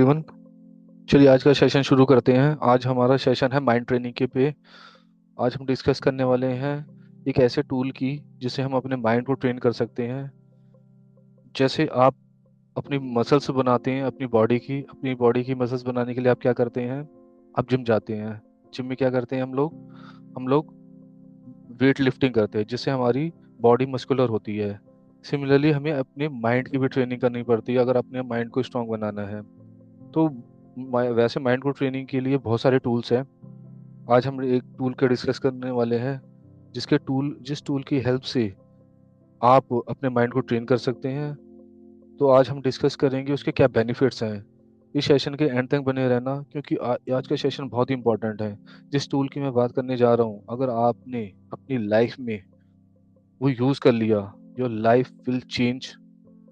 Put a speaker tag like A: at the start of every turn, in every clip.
A: Everyone, चलिए आज का सेशन शुरू करते हैं। आज हमारा सेशन है माइंड ट्रेनिंग के पे। आज हम डिस्कस करने वाले हैं एक ऐसे टूल की जिससे हम अपने माइंड को ट्रेन कर सकते हैं। जैसे आप अपनी मसल्स बनाते हैं, अपनी बॉडी की मसल्स बनाने के लिए आप क्या करते हैं? आप जिम जाते हैं। जिम में क्या करते हैं हम लोग वेट लिफ्टिंग करते हैं जिससे हमारी बॉडी मस्कुलर होती है। सिमिलरली हमें अपने माइंड की भी ट्रेनिंग करनी पड़ती है अगर अपने माइंड को स्ट्रांग बनाना है। तो वैसे माइंड को ट्रेनिंग के लिए बहुत सारे टूल्स हैं। आज हम एक टूल का डिस्कस करने वाले हैं जिस टूल की हेल्प से आप अपने माइंड को ट्रेन कर सकते हैं। तो आज हम डिस्कस करेंगे उसके क्या बेनिफिट्स हैं। इस सेशन के एंड तक बने रहना क्योंकि आज का सेशन बहुत ही इंपॉर्टेंट है। जिस टूल की मैं बात करने जा रहा हूँ, अगर आपने अपनी लाइफ में वो यूज़ कर लिया, your life will change.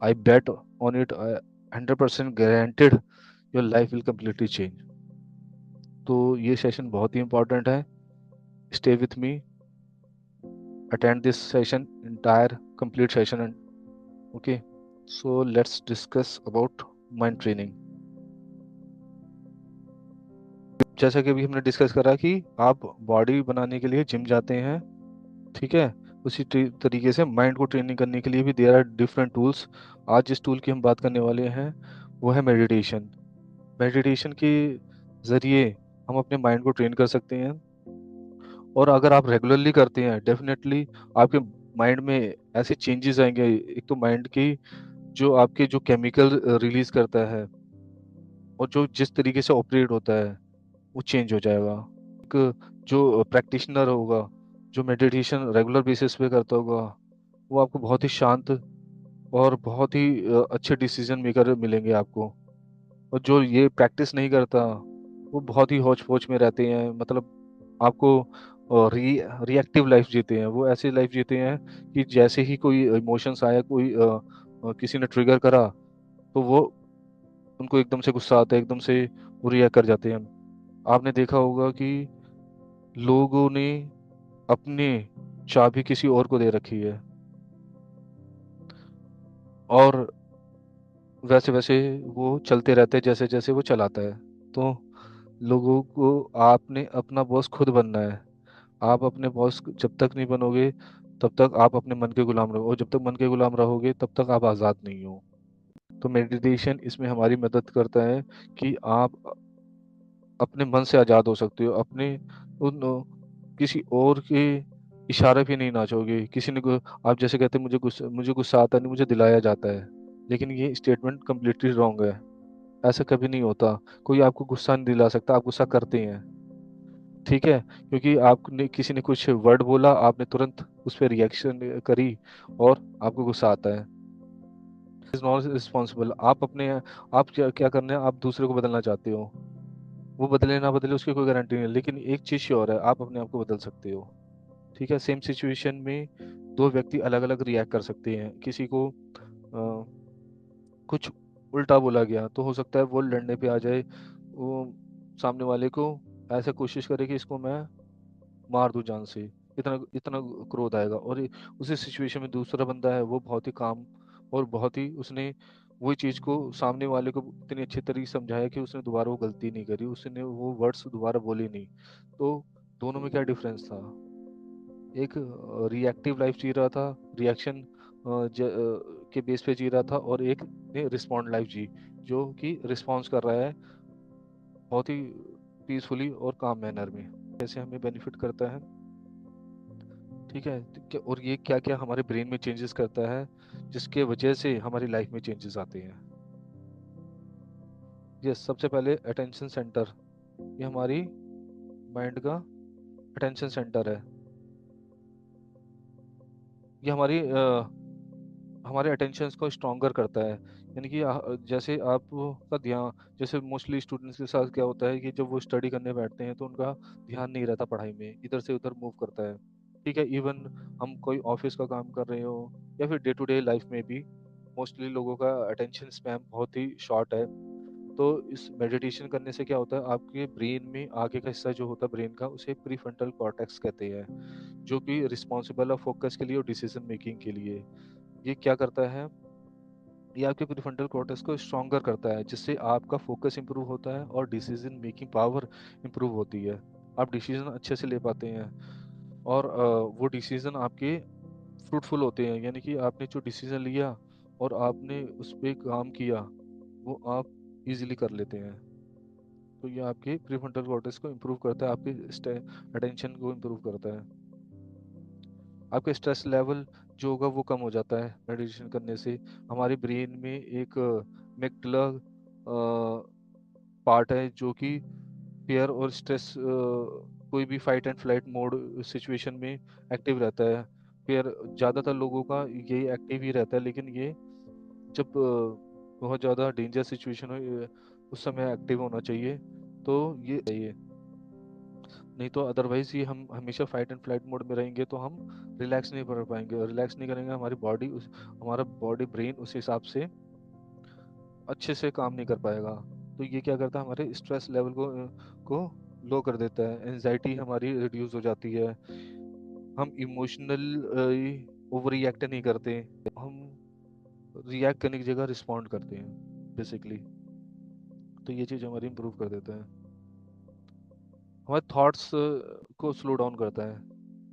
A: I bet on it, 100% guaranteed your life will completely change. तो ये सेशन बहुत ही इंपॉर्टेंट है। Stay with me, attend this session, entire complete session. And okay, so let's discuss about mind training. जैसा कि अभी हमने discuss करा कि आप बॉडी बनाने के लिए जिम जाते हैं, ठीक है। उसी तरीके से माइंड को ट्रेनिंग करने के लिए भी देयर आर डिफरेंट टूल्स। आज जिस टूल की हम बात करने वाले हैं वो है मेडिटेशन। मेडिटेशन के ज़रिए हम अपने माइंड को ट्रेन कर सकते हैं। और अगर आप रेगुलरली करते हैं, डेफिनेटली आपके माइंड में ऐसे चेंजेस आएंगे। एक तो माइंड की जो आपके जो केमिकल रिलीज करता है और जो जिस तरीके से ऑपरेट होता है वो चेंज हो जाएगा। एक जो प्रैक्टिशनर होगा, जो मेडिटेशन रेगुलर बेसिस पे करता होगा, वो आपको बहुत ही शांत और बहुत ही अच्छे डिसीजन मेकर मिलेंगे आपको। और जो ये प्रैक्टिस नहीं करता वो बहुत ही हौच पौच में रहते हैं। मतलब आपको रिएक्टिव लाइफ जीते हैं। वो ऐसी लाइफ जीते हैं कि जैसे ही कोई इमोशंस आया, किसी ने ट्रिगर करा, तो वो उनको एकदम से गुस्सा आता है, एकदम से वो रिएक्ट कर जाते हैं। आपने देखा होगा कि लोगों ने अपने चाबी किसी और को दे रखी है और वैसे वैसे वो चलते रहते हैं जैसे जैसे वो चलाता है। तो लोगों को आपने अपना बॉस खुद बनना है। आप अपने बॉस जब तक नहीं बनोगे तब तक आप अपने मन के गुलाम रहो, और जब तक मन के गुलाम रहोगे तब तक आप आज़ाद नहीं हो। तो मेडिटेशन इसमें हमारी मदद करता है कि आप अपने मन से आज़ाद हो सकते हो। अपने उन किसी और के इशारे पे नहीं नाचोगे। आप जैसे कहते हैं मुझे गुस्सा आता नहीं, मुझे दिलाया जाता है। लेकिन ये स्टेटमेंट कम्प्लीटली रॉन्ग है। ऐसा कभी नहीं होता। कोई आपको गुस्सा नहीं दिला सकता, आप गुस्सा करते हैं, ठीक है। क्योंकि आपने किसी ने कुछ वर्ड बोला, आपने तुरंत उस पर रिएक्शन करी और आपको गुस्सा आता है। Is not responsible. आप क्या क्या करने आप दूसरे को बदलना चाहते हो। वो बदले ना बदले उसकी कोई गारंटी नहीं है, लेकिन एक चीज़ श्योर है, आप अपने आप को बदल सकते हो, ठीक है। सेम सिचुएशन में दो व्यक्ति अलग अलग रिएक्ट कर सकते हैं। किसी को कुछ उल्टा बोला गया तो हो सकता है वो लड़ने पे आ जाए, वो सामने वाले को ऐसे कोशिश करे कि इसको मैं मार दूं जान से। इतना इतना क्रोध आएगा। और उसी सिचुएशन में दूसरा बंदा है, वो बहुत ही काम और बहुत ही उसने वही चीज़ को सामने वाले को इतनी अच्छी तरीके से समझाया कि उसने दोबारा वो गलती नहीं करी, उसने वो वर्ड्स दोबारा बोले नहीं। तो दोनों में क्या डिफरेंस था? एक रिएक्टिव लाइफ जी रहा था, रिएक्शन के बेस पे जी रहा था, और एक ने रिस्पॉन्ड लाइफ जी, जो कि रिस्पॉन्स कर रहा है बहुत ही पीसफुली और काम मैनर में। कैसे हमें बेनिफिट करता है, ठीक है। तो और ये क्या क्या हमारे ब्रेन में चेंजेस करता है जिसके वजह से हमारी लाइफ में चेंजेस आते हैं। ये सबसे पहले अटेंशन सेंटर, ये हमारी माइंड का अटेंशन सेंटर है। ये हमारे अटेंशन को स्ट्रोंगर करता है। यानी कि जैसे आपका ध्यान, जैसे मोस्टली स्टूडेंट्स के साथ क्या होता है कि जब वो स्टडी करने बैठते हैं तो उनका ध्यान नहीं रहता पढ़ाई में, इधर से उधर मूव करता है, ठीक है। इवन हम कोई ऑफिस का काम कर रहे हो या फिर डे टू डे लाइफ में भी मोस्टली लोगों का अटेंशन स्पैम बहुत ही शॉर्ट है। तो इस मेडिटेशन करने से क्या होता है, आपके ब्रेन में आगे का हिस्सा जो होता है ब्रेन का, उसे प्रीफ्रंटल कॉर्टेक्स कहते हैं, जो कि रिस्पॉन्सिबल है फोकस के लिए और डिसीजन मेकिंग के लिए। ये क्या करता है, ये आपके प्रीफ्रंटल कॉर्टेक्स को स्ट्रॉन्गर करता है, जिससे आपका फोकस इंप्रूव होता है और डिसीजन मेकिंग पावर इंप्रूव होती है। आप डिसीजन अच्छे से ले पाते हैं और वो डिसीजन आपके फ्रूटफुल होते हैं, यानी कि आपने जो डिसीजन लिया और आपने उस पर काम किया वो आप इजीली कर लेते हैं। तो ये आपके प्रीफ्रंटल कॉर्टेक्स को इम्प्रूव करता है, आपके अटेंशन को इम्प्रूव करता है। आपका स्ट्रेस लेवल जो होगा वो कम हो जाता है मेडिटेशन करने से। हमारे ब्रेन में एक मैगडला पार्ट है जो कि फेयर और स्ट्रेस, कोई भी fight and flight mode situation में एक्टिव रहता है। फिर ज़्यादातर लोगों का यही एक्टिव ही रहता है, लेकिन ये जब बहुत ज़्यादा डेंजर सिचुएशन हो, उस समय एक्टिव होना चाहिए। तो ये चाहिए, नहीं तो अदरवाइज ये हम हमेशा फाइट एंड फ्लाइट मोड में रहेंगे तो हम रिलैक्स नहीं कर पाएंगे, और रिलैक्स नहीं करेंगे हमारी बॉडी उस हमारा बॉडी ब्रेन उस हिसाब से अच्छे से काम नहीं कर पाएगा। तो ये क्या करता है, हमारे स्ट्रेस लेवल को लो कर देता है, एंजाइटी हमारी रिड्यूस हो जाती है, हम इमोशनल ओवर रिएक्ट नहीं करते, हम रिएक्ट करने की जगह रिस्पॉन्ड करते हैं बेसिकली। तो ये चीज़ हमारी इम्प्रूव कर देता है, हमारे थॉट्स को स्लो डाउन करता है।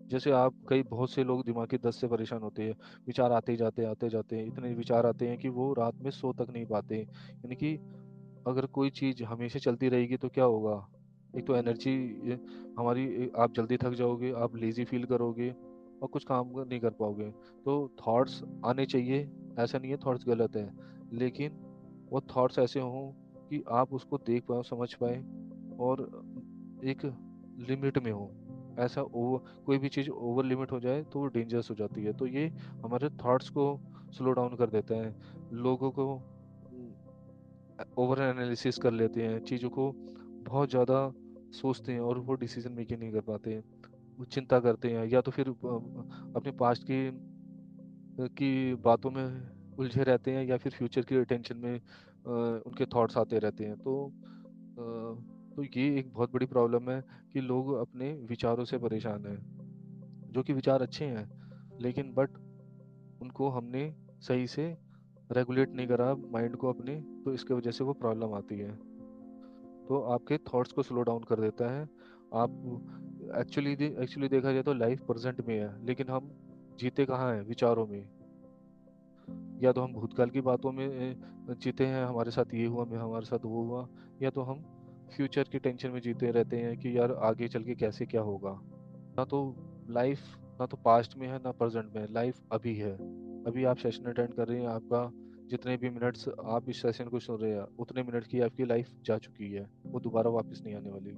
A: जैसे आप कई बहुत से लोग दिमागी दस्त से परेशान होते हैं, विचार आते जाते हैं, इतने विचार आते हैं कि वो रात में सो तक नहीं पाते। यानी कि अगर कोई चीज़ हमेशा चलती रहेगी तो क्या होगा, एक तो एनर्जी हमारी, आप जल्दी थक जाओगे, आप लेजी फील करोगे और कुछ काम नहीं कर पाओगे। तो थॉट्स आने चाहिए, ऐसा नहीं है थॉट्स गलत है, लेकिन वो थॉट्स ऐसे हों कि आप उसको देख पाओ, समझ पाए और एक लिमिट में हो। ऐसा कोई भी चीज़ ओवर लिमिट हो जाए तो वो डेंजरस हो जाती है। तो ये हमारे थॉट्स को स्लो डाउन कर देता है, लोगों को ओवर एनालिसिस कर लेते हैं, चीज़ों को बहुत ज़्यादा सोचते हैं और वो डिसीजन मेकिंग नहीं कर पाते हैं, वो चिंता करते हैं, या तो फिर अपने पास्ट की बातों में उलझे रहते हैं, या फिर फ्यूचर की टेंशन में उनके थॉट्स आते रहते हैं। तो ये एक बहुत बड़ी प्रॉब्लम है कि लोग अपने विचारों से परेशान हैं, जो कि विचार अच्छे हैं, लेकिन बट उनको हमने सही से रेगुलेट नहीं करा माइंड को अपने, तो इसके वजह से वो प्रॉब्लम आती है। तो आपके थॉट्स को स्लो डाउन कर देता है। आप एक्चुअली देखा जाए तो लाइफ प्रेजेंट में है, लेकिन हम जीते कहाँ हैं, विचारों में। या तो हम भूतकाल की बातों में जीते हैं, हमारे साथ ये हुआ, मैं हमारे साथ वो हुआ, या तो हम फ्यूचर की टेंशन में जीते रहते हैं कि यार आगे चल के कैसे क्या होगा। ना तो लाइफ, ना तो पास्ट में है ना प्रेजेंट में है, लाइफ अभी है। अभी आप सेशन अटेंड कर रहे हैं, आपका जितने भी मिनट्स आप इस सेशन को सुन रहे हैं उतने मिनट की आपकी लाइफ जा चुकी है, वो दोबारा वापस नहीं आने वाली।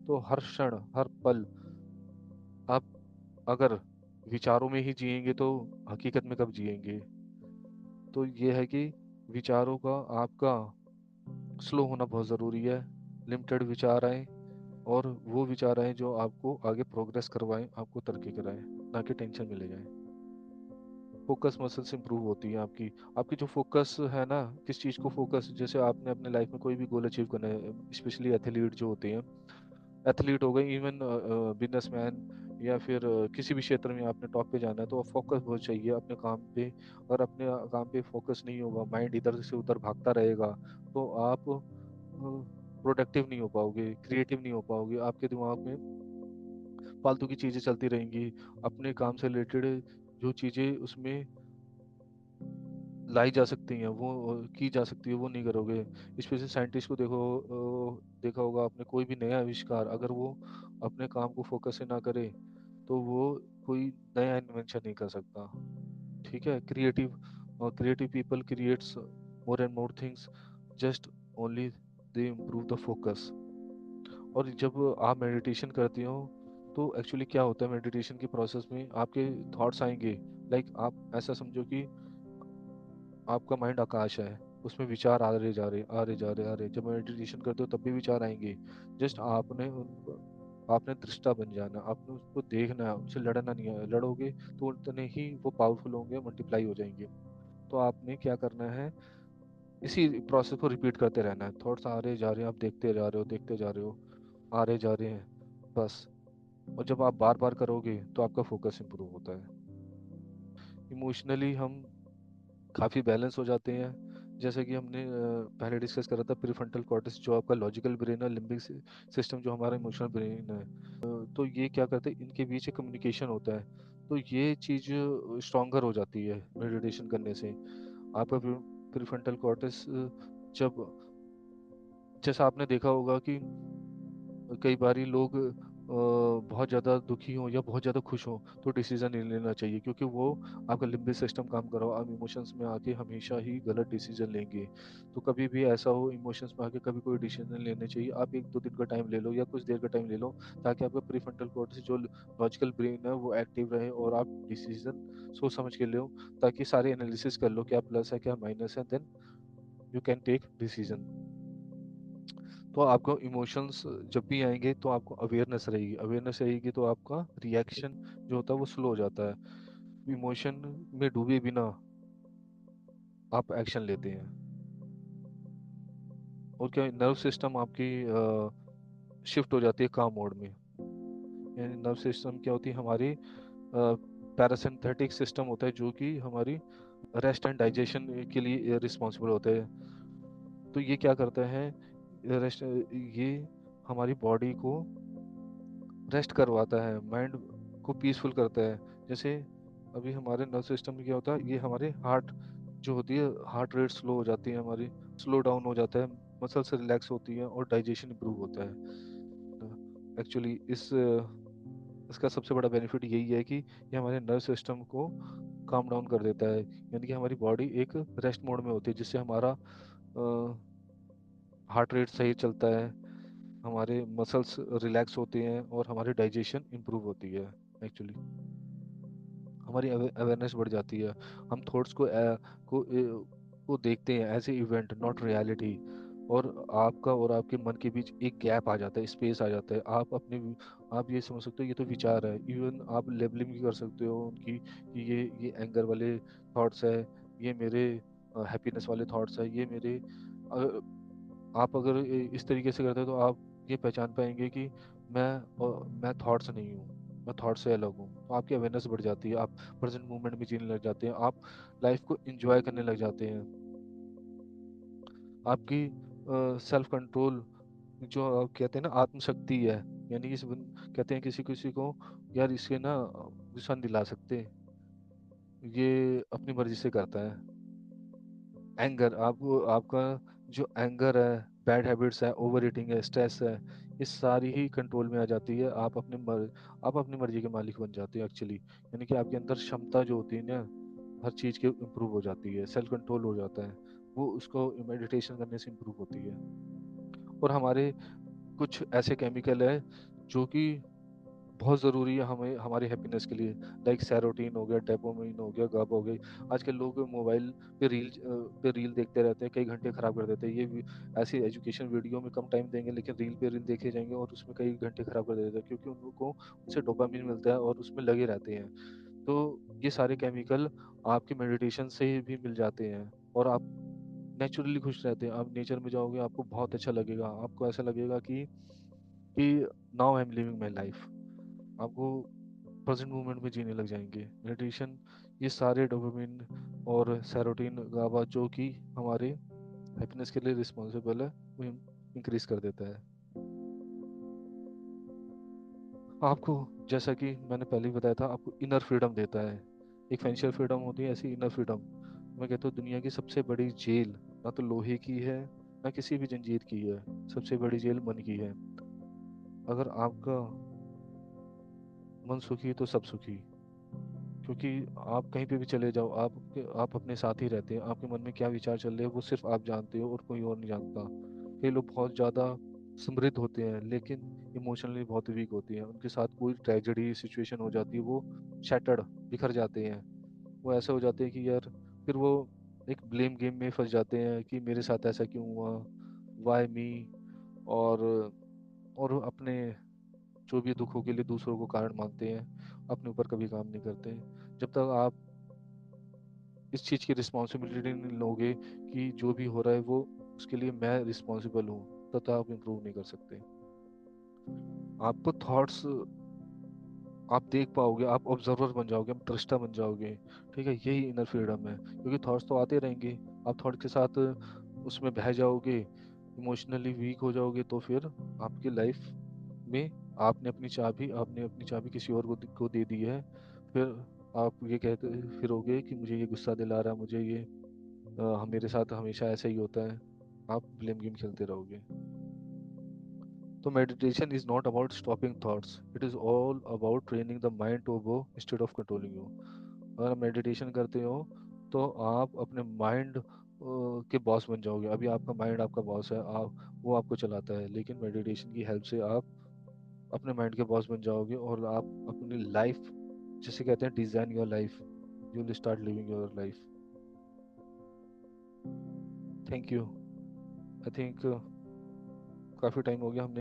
A: तो हर क्षण हर पल आप अगर विचारों में ही जिएंगे तो हकीकत में कब जिएंगे। तो ये है कि विचारों का आपका स्लो होना बहुत ज़रूरी है। लिमिटेड विचार आए, और वो विचार आए जो आपको आगे प्रोग्रेस करवाएं, आपको तरक्की कराएं, ना कि टेंशन में ले जाएं। फोकस मसल्स इंप्रूव होती है आपकी। आपकी जो फोकस है ना, किस चीज़ को फोकस, जैसे आपने अपने लाइफ में कोई भी गोल अचीव करना है, स्पेशली एथलीट जो होते हैं, एथलीट हो गए, इवन बिजनेसमैन, या फिर किसी भी क्षेत्र में आपने टॉप पे जाना है, तो फोकस बहुत चाहिए अपने काम पे। और अपने काम पे फोकस नहीं होगा, माइंड इधर से उधर भागता रहेगा, तो आप प्रोडक्टिव नहीं हो पाओगे, क्रिएटिव नहीं हो पाओगे, आपके दिमाग में फालतू की चीज़ें चलती रहेंगी। अपने काम से रिलेटेड जो चीज़ें उसमें लाई जा सकती हैं, वो की जा सकती है, वो नहीं करोगे। स्पेशली साइंटिस्ट को देखो, देखा होगा आपने, कोई भी नया आविष्कार अगर वो अपने काम को फोकस से ना करे तो वो कोई नया इन्वेंशन नहीं कर सकता। ठीक है, creative people creates more and more things, just only they improve the focus. और जब आप मेडिटेशन करते हो तो एक्चुअली क्या होता है, मेडिटेशन के प्रोसेस में आपके थॉट्स आएंगे। लाइक आप ऐसा समझो कि आपका माइंड आकाश है, उसमें विचार आ रहे जा रहे आ रहे जा रहे आ रहे, जब मेडिटेशन करते हो तब भी विचार आएंगे। जस्ट आपने दृष्टा बन जाना, आपने उसको देखना है, उनसे लड़ना नहीं है। लड़ोगे तो उतने ही वो पावरफुल होंगे, मल्टीप्लाई हो जाएंगे। तो आपने क्या करना है, इसी प्रोसेस को रिपीट करते रहना है। थॉट्स आ रहे जा रहे हैं, आप देखते जा रहे हो, देखते जा रहे हो, आ रहे जा रहे हैं, बस। और जब आप बार बार करोगे तो आपका फोकस इंप्रूव होता है। इमोशनली हम काफ़ी बैलेंस हो जाते हैं। जैसे कि हमने पहले डिस्कस करा था, प्रीफ्रंटल कॉर्टेक्स जो आपका लॉजिकल ब्रेन है, लिम्बिक सिस्टम जो हमारा इमोशनल ब्रेन है, तो ये क्या करते हैं, इनके बीच एक कम्युनिकेशन होता है। तो ये चीज़ स्ट्रॉन्गर हो जाती है मेडिटेशन करने से। आपका प्रीफ्रंटल कॉर्टेक्स जब, जैसा आपने देखा होगा कि कई बारी लोग बहुत ज़्यादा दुखी हों या बहुत ज़्यादा खुश हों तो डिसीज़न नहीं लेना चाहिए, क्योंकि वो आपका लिम्बिक सिस्टम काम कर रहा हो, आप इमोशंस में आके हमेशा ही गलत डिसीज़न लेंगे। तो कभी भी ऐसा हो इमोशंस में आके कभी कोई डिसीज़न नहीं लेने चाहिए। आप 1-2 दिन का टाइम ले लो या कुछ देर का टाइम ले लो, ताकि आपका प्रीफ्रंटल कॉर्टेक्स जो लॉजिकल ब्रेन है वो एक्टिव रहे और आप डिसीज़न सोच समझ के लो, ताकि सारे एनालिसिस कर लो क्या प्लस है क्या माइनस है, then you can take decision. तो आपको इमोशंस जब भी आएंगे तो आपको अवेयरनेस रहेगी, अवेयरनेस रहेगी तो आपका रिएक्शन जो होता है वो स्लो हो जाता है। इमोशन में डूबे बिना आप एक्शन लेते हैं। और क्या, नर्व सिस्टम आपकी शिफ्ट हो जाती है काम मोड में। यानी नर्व सिस्टम क्या होती है, हमारी पैरासिम्पैथेटिक सिस्टम होता है जो कि हमारी रेस्ट एंड डाइजेशन के लिए रिस्पॉन्सिबल होता है। तो ये क्या करता है, रेस्ट, ये हमारी बॉडी को रेस्ट करवाता है, माइंड को पीसफुल करता है। जैसे अभी हमारे नर्व सिस्टम में क्या होता है, ये हमारे हार्ट जो होती है, हार्ट रेट स्लो हो जाती है, हमारी स्लो डाउन हो जाता है, मसल्स रिलैक्स होती है और डाइजेशन इंप्रूव होता है। एक्चुअली इसका सबसे बड़ा बेनिफिट यही है कि ये हमारे नर्व सिस्टम को काम डाउन कर देता है। यानी कि हमारी बॉडी एक रेस्ट मोड में होती है, जिससे हमारा हार्ट रेट सही चलता है, हमारे मसल्स रिलैक्स होते हैं और हमारी डाइजेशन इंप्रूव होती है। एक्चुअली हमारी अवेयरनेस बढ़ जाती है। हम थॉट्स को देखते हैं as a event, not reality. और आपका और आपके मन के बीच एक गैप आ जाता है, स्पेस आ जाता है। आप ये समझ सकते हो ये तो विचार है। इवन आप लेबलिंग भी कर सकते हो उनकी कि ये एंगर वाले थॉट्स है, ये मेरे हैप्पीनेस वाले थॉट्स है, ये मेरे आप अगर इस तरीके से करते हो तो आप ये पहचान पाएंगे कि मैं थॉट से नहीं हूँ, मैं थॉट से अलग हूँ। तो आपकी अवेयरनेस बढ़ जाती है, आप प्रेजेंट मोमेंट में जीने लग जाते हैं, आप लाइफ को एंजॉय करने लग जाते हैं। आपकी सेल्फ कंट्रोल जो आप कहते हैं ना आत्मशक्ति है, यानी कि कहते हैं किसी किसी को, यार इसके ना गुस्सा नहीं दिला सकते, ये अपनी मर्जी से करता है। एंगर, आपका जो एंगर है, बैड हैबिट्स है, ओवर ईटिंग है, स्ट्रेस है, ये सारी ही कंट्रोल में आ जाती है। आप अपनी मर्जी के मालिक बन जाते हैं एक्चुअली। यानी कि आपके अंदर क्षमता जो होती है ना हर चीज़ के इम्प्रूव हो जाती है, सेल्फ कंट्रोल हो जाता है, वो उसको मेडिटेशन करने से इम्प्रूव होती है। और हमारे कुछ ऐसे केमिकल है जो कि बहुत ज़रूरी है हमें हमारी हैप्पीनेस के लिए, लाइक सेरोटीन हो गया, डोपामिन हो गया, गाबा हो गई। आजकल लोग मोबाइल पे रील देखते रहते हैं, कई घंटे खराब कर देते हैं। ऐसी एजुकेशन वीडियो में कम टाइम देंगे, लेकिन रील पे रील देखे जाएंगे और उसमें कई घंटे खराब कर देते हैं, क्योंकि उनको उससे डोपामिन मिलता है और उसमें लगे रहते हैं। तो ये सारे केमिकल आपके मेडिटेशन से भी मिल जाते हैं और आप नेचुरली खुश रहते हैं। आप नेचर में जाओगे, आपको बहुत अच्छा लगेगा, आपको ऐसा लगेगा कि now I am living my life. आपको प्रेजेंट मोमेंट में जीने लग जाएंगे। मेडिटेशन ये सारे डोपामिन और सेरोटीन, गाबा जो कि हमारे हैप्पीनेस के लिए रिस्पॉन्सिबल है, वो इंक्रीज कर देता है। आपको, जैसा कि मैंने पहले ही बताया था, आपको इनर फ्रीडम देता है। एक फाइनेंशियल फ्रीडम होती है, ऐसी इनर फ्रीडम। मैं कहता हूँ दुनिया की सबसे बड़ी जेल ना तो लोहे की है ना किसी भी जंजीर की है, सबसे बड़ी जेल मन की है। अगर आपका मन सुखी तो सब सुखी। क्योंकि आप कहीं पे भी चले जाओ, आप अपने साथ ही रहते हैं। आपके मन में क्या विचार चल रहे हैं वो सिर्फ आप जानते हो और कोई और नहीं जानता। कई लोग बहुत ज़्यादा समृद्ध होते हैं लेकिन इमोशनली बहुत वीक होते हैं। उनके साथ कोई ट्रेजेडी सिचुएशन हो जाती है, वो शैटर्ड, बिखर जाते हैं। वो ऐसे हो जाते हैं कि यार, फिर वो एक ब्लेम गेम में फंस जाते हैं कि मेरे साथ ऐसा क्यों हुआ, वाई मी। और अपने जो भी दुखों के लिए दूसरों को कारण मानते हैं, अपने ऊपर कभी काम नहीं करते। जब तक आप इस चीज़ की रिस्पॉन्सिबिलिटी नहीं लोगे कि जो भी हो रहा है वो उसके लिए मैं रिस्पॉन्सिबल हूँ, तब तक आप इम्प्रूव नहीं कर सकते। आपको थॉट्स आप देख पाओगे, आप ऑब्जर्वर बन जाओगे, आप दृष्टा बन जाओगे। ठीक है, यही इनर फ्रीडम है, क्योंकि थॉट्स तो आते रहेंगे। आप थॉट के साथ उसमें बह जाओगे, इमोशनली वीक हो जाओगे, तो फिर आपकी लाइफ में आपने अपनी चाबी किसी और को दे दी है। फिर आप ये कहते फिरोगे कि मुझे ये गुस्सा दिला रहा है, मुझे ये मेरे साथ हमेशा ऐसा ही होता है। आप ब्लेम गेम खेलते रहोगे। तो meditation is not about stopping thoughts, it is all about training the mind to go instead of controlling you. अगर आप मेडिटेशन करते हो तो आप अपने माइंड के बॉस बन जाओगे। अभी आपका माइंड आपका बॉस है, आप वो आपको चलाता है, लेकिन मेडिटेशन की हेल्प से आप अपने माइंड के बॉस बन जाओगे और आप अपनी लाइफ, जिसे कहते हैं design your life, you will start living your life. Thank you. I think काफ़ी टाइम हो गया हमने